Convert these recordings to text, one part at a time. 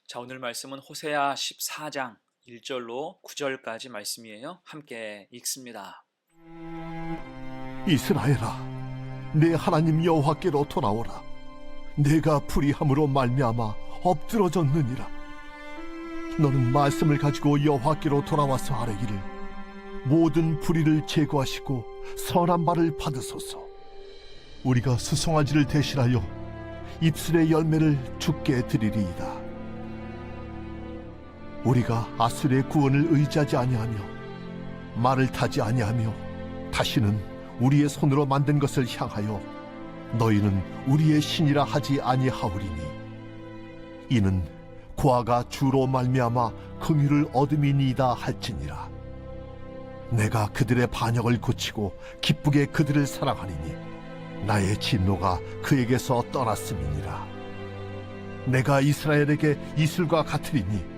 자, 오늘 말씀은 호세아 14장 1절로 9절까지 말씀이에요. 함께 읽습니다. 이스라엘아, 내 하나님 여호와께로 돌아오라. 내가 불의함으로 말미암아 엎드러졌느니라. 너는 말씀을 가지고 여호와께로 돌아와서 아뢰기를, 모든 불의를 제거하시고 선한 말을 받으소서. 우리가 수송아지를 대신하여 입술의 열매를 주께 드리리이다. 우리가 아수르의 구원을 의지하지 아니하며 말을 타지 아니하며 다시는 우리의 손으로 만든 것을 향하여 너희는 우리의 신이라 하지 아니하오리니, 이는 고아가 주로 말미암아 긍휼을 얻음이니이다 할지니라. 내가 그들의 반역을 고치고 기쁘게 그들을 사랑하리니 나의 진노가 그에게서 떠났음이니라. 내가 이스라엘에게 이슬과 같으리니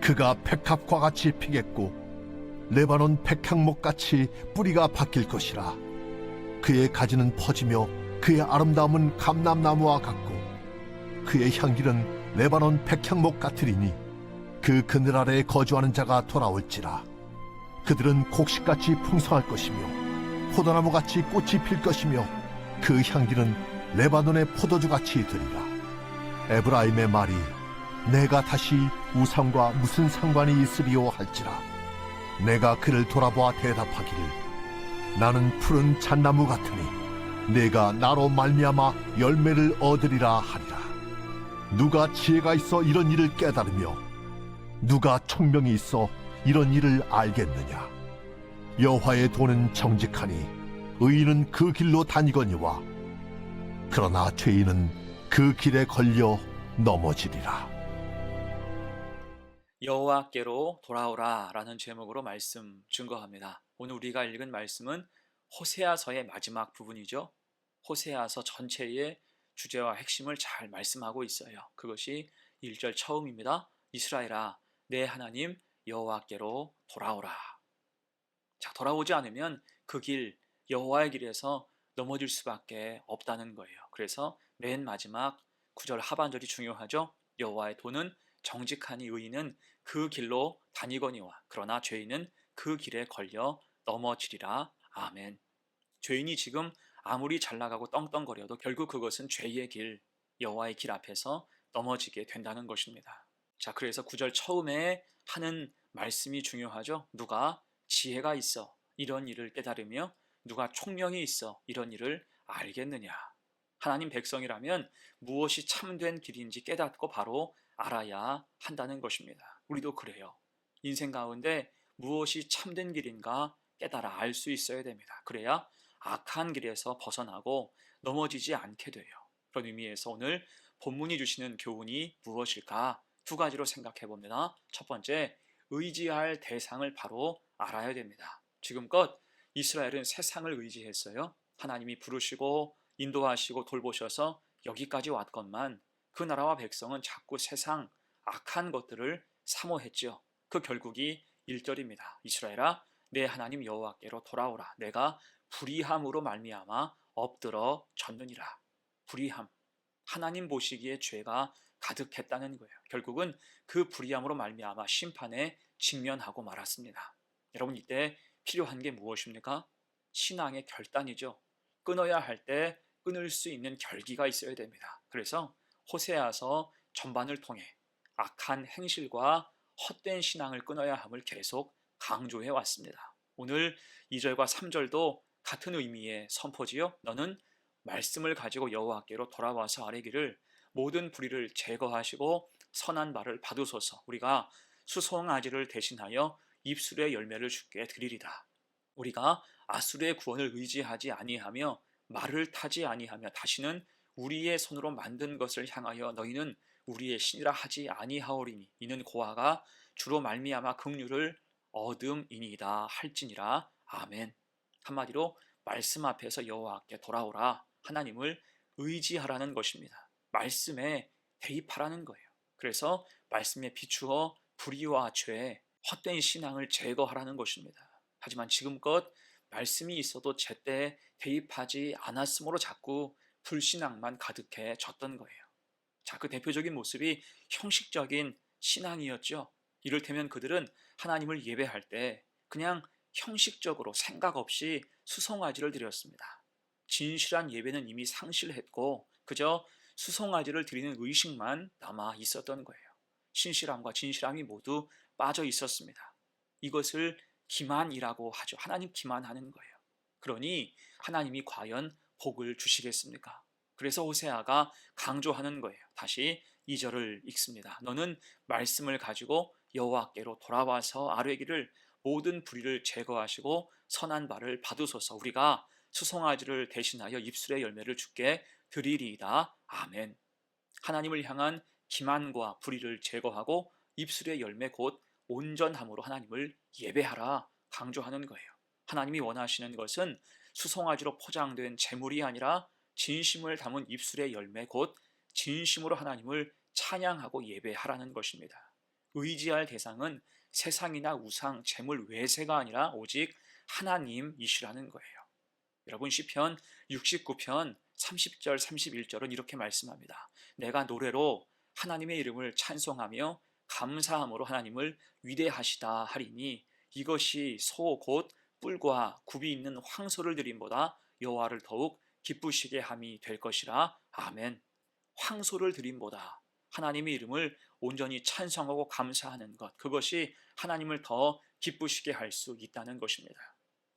그가 백합과 같이 피겠고 레바논 백향목 같이 뿌리가 바뀔 것이라. 그의 가지는 퍼지며 그의 아름다움은 감람나무와 같고 그의 향기는 레바논 백향목 같으리니 그 그늘 아래에 거주하는 자가 돌아올지라. 그들은 곡식같이 풍성할 것이며 포도나무같이 꽃이 필 것이며 그 향기는 레바논의 포도주같이 되리라. 에브라임의 말이 내가 다시 우상과 무슨 상관이 있으리요 할지라. 내가 그를 돌아보아 대답하기를, 나는 푸른 잣나무 같으니 내가 나로 말미암아 열매를 얻으리라 하리라. 누가 지혜가 있어 이런 일을 깨달으며 누가 총명이 있어 이런 일을 알겠느냐. 여호와의 도는 정직하니 의인은 그 길로 다니거니와 그러나 죄인은 그 길에 걸려 넘어지리라. 여호와께로 돌아오라 라는 제목으로 말씀 증거합니다. 오늘 우리가 읽은 말씀은 호세아서의 마지막 부분이죠. 호세아서 전체의 주제와 핵심을 잘 말씀하고 있어요. 그것이 1절 처음입니다. 이스라엘아, 내 하나님 여호와께로 돌아오라. 자, 돌아오지 않으면 그 길, 여호와의 길에서 넘어질 수밖에 없다는 거예요. 그래서 맨 마지막 9절 하반절이 중요하죠. 여호와의 도는 정직하니 의인은 그 길로 다니거니와 그러나 죄인은 그 길에 걸려 넘어지리라. 아멘. 죄인이 지금 아무리 잘 나가고 떵떵거려도 결국 그것은 죄의 길, 여호와의 길 앞에서 넘어지게 된다는 것입니다. 자, 그래서 9절 처음에 하는 말씀이 중요하죠. 누가 지혜가 있어 이런 일을 깨달으며 누가 총명이 있어 이런 일을 알겠느냐. 하나님 백성이라면 무엇이 참된 길인지 깨닫고 바로 알아야 한다는 것입니다. 우리도 그래요. 인생 가운데 무엇이 참된 길인가 깨달아 알 수 있어야 됩니다. 그래야 악한 길에서 벗어나고 넘어지지 않게 돼요. 그런 의미에서 오늘 본문이 주시는 교훈이 무엇일까? 두 가지로 생각해 봅니다. 첫 번째, 의지할 대상을 바로 알아야 됩니다. 지금껏 이스라엘은 세상을 의지했어요. 하나님이 부르시고 인도하시고 돌보셔서 여기까지 왔건만 그 나라와 백성은 자꾸 세상 악한 것들을 사모했죠. 그 결국이 1절입니다. 이스라엘아, 내 하나님 여호와께로 돌아오라. 내가 불의함으로 말미암아 엎드러 졌느니라. 불의함, 하나님 보시기에 죄가 가득했다는 거예요. 결국은 그 불의함으로 말미암아 심판에 직면하고 말았습니다. 여러분, 이때 필요한 게 무엇입니까? 신앙의 결단이죠. 끊어야 할 때 끊을 수 있는 결기가 있어야 됩니다. 그래서 호세아서 전반을 통해 악한 행실과 헛된 신앙을 끊어야 함을 계속 강조해 왔습니다. 오늘 2절과 3절도 같은 의미의 선포지요. 너는 말씀을 가지고 여호와께로 돌아와서 아뢰기를, 모든 불의를 제거하시고 선한 말을 받으소서. 우리가 수송아지를 대신하여 입술의 열매를 주께 드리리다. 우리가 아수르의 구원을 의지하지 아니하며 말을 타지 아니하며 다시는 우리의 손으로 만든 것을 향하여 너희는 우리의 신이라 하지 아니하오리니 이는 고아가 주로 말미암아 긍휼을 얻음이니이다 할지니라. 아멘. 한마디로 말씀 앞에서 여호와께 돌아오라. 하나님을 의지하라는 것입니다. 말씀에 대입하라는 거예요. 그래서 말씀에 비추어 불의와 죄, 헛된 신앙을 제거하라는 것입니다. 하지만 지금껏 말씀이 있어도 제때 대입하지 않았으므로 자꾸 불신앙만 가득해졌던 거예요. 자, 그 대표적인 모습이 형식적인 신앙이었죠. 이를테면 그들은 하나님을 예배할 때 그냥 형식적으로 생각 없이 수송아지를 드렸습니다. 진실한 예배는 이미 상실했고 그저 수송아지를 드리는 의식만 남아 있었던 거예요. 신실함과 진실함이 모두 빠져 있었습니다. 이것을 기만이라고 하죠. 하나님 기만하는 거예요. 그러니 하나님이 과연 복을 주시겠습니까? 그래서 호세아가 강조하는 거예요. 다시 2절을 읽습니다. 너는 말씀을 가지고 여호와께로 돌아와서 아뢰기를 모든 불의를 제거하시고 선한 바를 받으소서. 우리가 수송아지를 대신하여 입술의 열매를 주께 드리리이다. 아멘. 하나님을 향한 기만과 불의를 제거하고 입술의 열매 곧 온전함으로 하나님을 예배하라 강조하는 거예요. 하나님이 원하시는 것은 수송아지로 포장된 재물이 아니라 진심을 담은 입술의 열매 곧 진심으로 하나님을 찬양하고 예배하라는 것입니다. 의지할 대상은 세상이나 우상, 재물, 외세가 아니라 오직 하나님이시라는 거예요. 여러분 시편 69편 30절 31절은 이렇게 말씀합니다. 내가 노래로 하나님의 이름을 찬송하며 감사함으로 하나님을 위대하시다 하리니 이것이 소 곧 뿔과 굽이 있는 황소를 드림보다 여호와를 더욱 기쁘시게 함이 될 것이라. 아멘. 황소를 드림보다 하나님의 이름을 온전히 찬송하고 감사하는 것, 그것이 하나님을 더 기쁘시게 할 수 있다는 것입니다.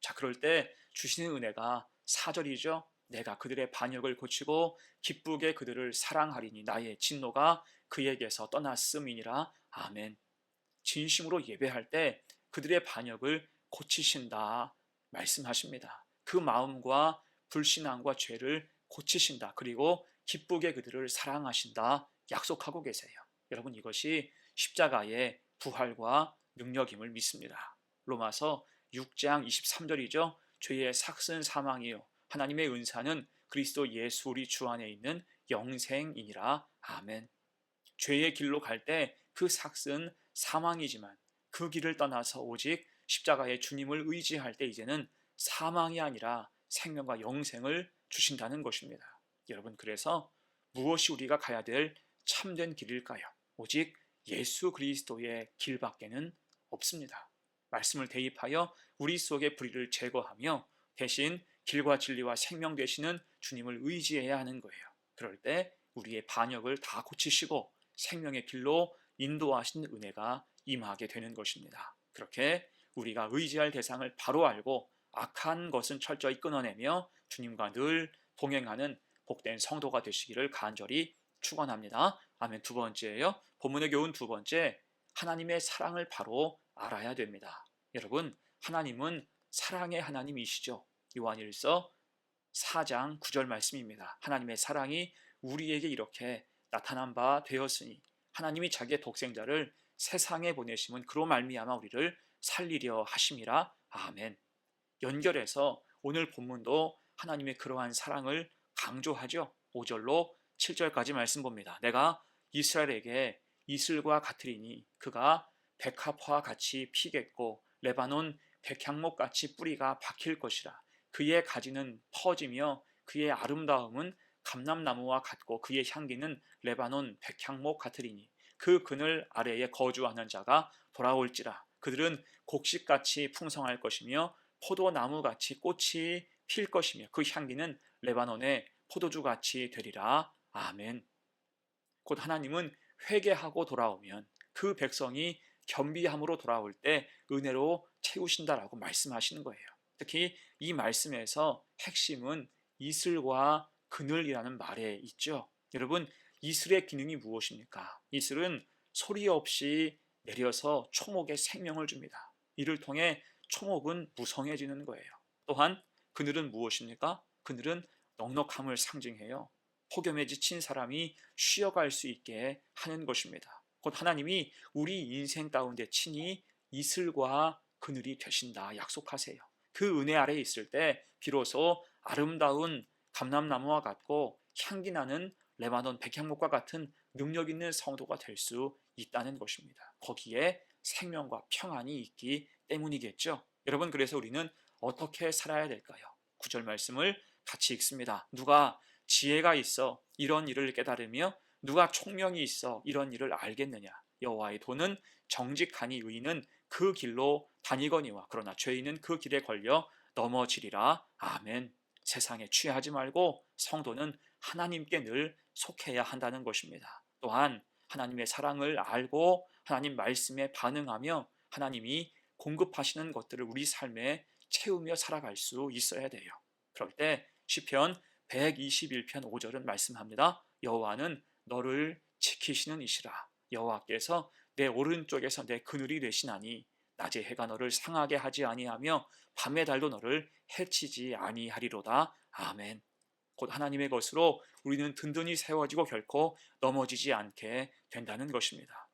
자, 그럴 때 주시는 은혜가 4절이죠. 내가 그들의 반역을 고치고 기쁘게 그들을 사랑하리니 나의 진노가 그에게서 떠났음이니라. 아멘. 진심으로 예배할 때 그들의 반역을 고치신다 말씀하십니다. 그 마음과 불신앙과 죄를 고치신다. 그리고 기쁘게 그들을 사랑하신다 약속하고 계세요. 여러분 이것이 십자가의 부활과 능력임을 믿습니다. 로마서 6장 23절이죠. 죄의 삭은 사망이요 하나님의 은사는 그리스도 예수 우리 주 안에 있는 영생이니라. 아멘. 죄의 길로 갈 때 그 삭은 사망이지만 그 길을 떠나서 오직 십자가의 주님을 의지할 때 이제는 사망이 아니라 생명과 영생을 주신다는 것입니다. 여러분 그래서 무엇이 우리가 가야 될 참된 길일까요? 오직 예수 그리스도의 길밖에는 없습니다. 말씀을 대입하여 우리 속의 불의를 제거하며 대신 길과 진리와 생명 되시는 주님을 의지해야 하는 거예요. 그럴 때 우리의 반역을 다 고치시고 생명의 길로 인도하신 은혜가 임하게 되는 것입니다. 그렇게 우리가 의지할 대상을 바로 알고 악한 것은 철저히 끊어내며 주님과 늘 동행하는 복된 성도가 되시기를 간절히 축원합니다. 아멘. 두 번째예요. 본문의 교훈 두 번째, 하나님의 사랑을 바로 알아야 됩니다. 여러분, 하나님은 사랑의 하나님이시죠. 요한일서 4장 9절 말씀입니다. 하나님의 사랑이 우리에게 이렇게 나타난 바 되었으니 하나님이 자기의 독생자를 세상에 보내심은 그로 말미암아 우리를 살리려 하심이라. 아멘. 연결해서 오늘 본문도 하나님의 그러한 사랑을 강조하죠. 5절로 7절까지 말씀 봅니다. 내가 이스라엘에게 이슬과 같으리니 그가 백합화 같이 피겠고 레바논 백향목같이 뿌리가 박힐 것이라. 그의 가지는 퍼지며 그의 아름다움은 감람나무와 같고 그의 향기는 레바논 백향목 같으리니 그 그늘 아래에 거주하는 자가 돌아올지라. 그들은 곡식같이 풍성할 것이며 포도나무같이 꽃이 필 것이며 그 향기는 레바논의 포도주같이 되리라. 아멘. 곧 하나님은 회개하고 돌아오면 그 백성이 겸비함으로 돌아올 때 은혜로 채우신다라고 말씀하시는 거예요. 특히 이 말씀에서 핵심은 이슬과 그늘이라는 말에 있죠. 여러분, 이슬의 기능이 무엇입니까? 이슬은 소리 없이 내려서 초목에 생명을 줍니다. 이를 통해 초목은 무성해지는 거예요. 또한 그늘은 무엇입니까? 그늘은 넉넉함을 상징해요. 폭염에 지친 사람이 쉬어갈 수 있게 하는 것입니다. 곧 하나님이 우리 인생 가운데 친히 이슬과 그늘이 되신다 약속하세요. 그 은혜 아래에 있을 때 비로소 아름다운 감람나무와 같고 향기나는 레바논 백향목과 같은 능력 있는 성도가 될 수 있다는 것입니다. 거기에 생명과 평안이 있기 때문이겠죠. 여러분 그래서 우리는 어떻게 살아야 될까요? 9절 말씀을 같이 읽습니다. 누가 지혜가 있어 이런 일을 깨달으며 누가 총명이 있어 이런 일을 알겠느냐. 여호와의 도는 정직하니 의인은 그 길로 다니거니와 그러나 죄인은 그 길에 걸려 넘어지리라. 아멘. 세상에 취하지 말고 성도는 하나님께 늘 속해야 한다는 것입니다. 또한 하나님의 사랑을 알고 하나님 말씀에 반응하며 하나님이 공급하시는 것들을 우리 삶에 채우며 살아갈 수 있어야 돼요. 그럴 때 시편 121편 5절은 말씀합니다. 여호와는 너를 지키시는 이시라. 여호와께서 내 오른쪽에서 내 그늘이 되시나니 낮에 해가 너를 상하게 하지 아니하며 밤의 달도 너를 해치지 아니하리로다. 아멘. 곧 하나님의 것으로 우리는 든든히 세워지고 결코 넘어지지 않게 된다는 것입니다.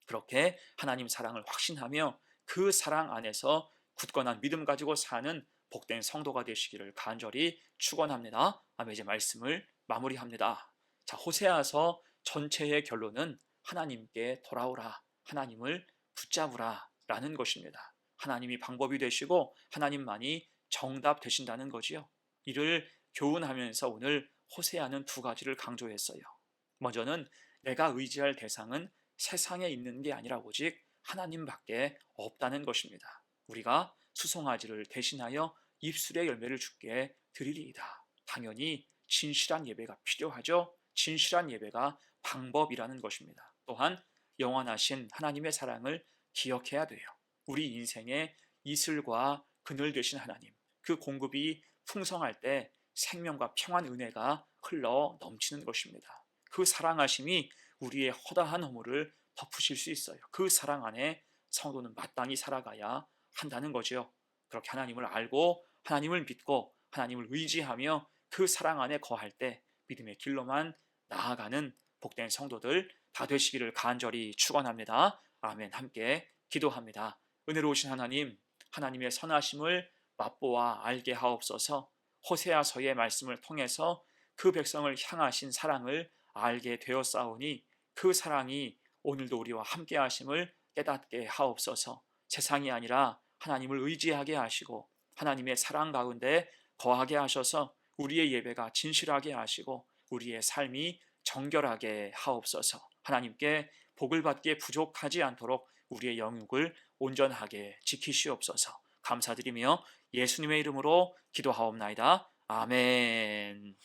그렇게 하나님 사랑을 확신하며 그 사랑 안에서 굳건한 믿음 가지고 사는 복된 성도가 되시기를 간절히 축원합니다. 아멘. 이제 말씀을 마무리합니다. 자, 호세아서 전체의 결론은 하나님께 돌아오라, 하나님을 붙잡으라 라는 것입니다. 하나님이 방법이 되시고 하나님만이 정답 되신다는 거지요. 이를 교훈하면서 오늘 호세아는 두 가지를 강조했어요. 먼저는 내가 의지할 대상은 세상에 있는 게 아니라 오직 하나님밖에 없다는 것입니다. 우리가 수송아지를 대신하여 입술의 열매를 주께 드리리이다. 당연히 진실한 예배가 필요하죠. 진실한 예배가 방법이라는 것입니다. 또한 영원하신 하나님의 사랑을 기억해야 돼요. 우리 인생의 이슬과 그늘 되신 하나님, 그 공급이 풍성할 때 생명과 평안 은혜가 흘러 넘치는 것입니다. 그 사랑하심이 우리의 허다한 허물을 덮으실 수 있어요. 그 사랑 안에 성도는 마땅히 살아가야 한다는 거죠. 그렇게 하나님을 알고 하나님을 믿고 하나님을 의지하며 그 사랑 안에 거할 때 믿음의 길로만 나아가는 복된 성도들 다 되시기를 간절히 축원합니다. 아멘. 함께 기도합니다. 은혜로우신 하나님, 하나님의 선하심을 맛보아 알게 하옵소서. 호세아서의 말씀을 통해서 그 백성을 향하신 사랑을 알게 되었사오니 그 사랑이 오늘도 우리와 함께 하심을 깨닫게 하옵소서. 세상이 아니라 하나님을 의지하게 하시고 하나님의 사랑 가운데 거하게 하셔서 우리의 예배가 진실하게 하시고 우리의 삶이 정결하게 하옵소서. 하나님께 복을 받기에 부족하지 않도록 우리의 영육을 온전하게 지키시옵소서. 감사드리며 예수님의 이름으로 기도하옵나이다. 아멘.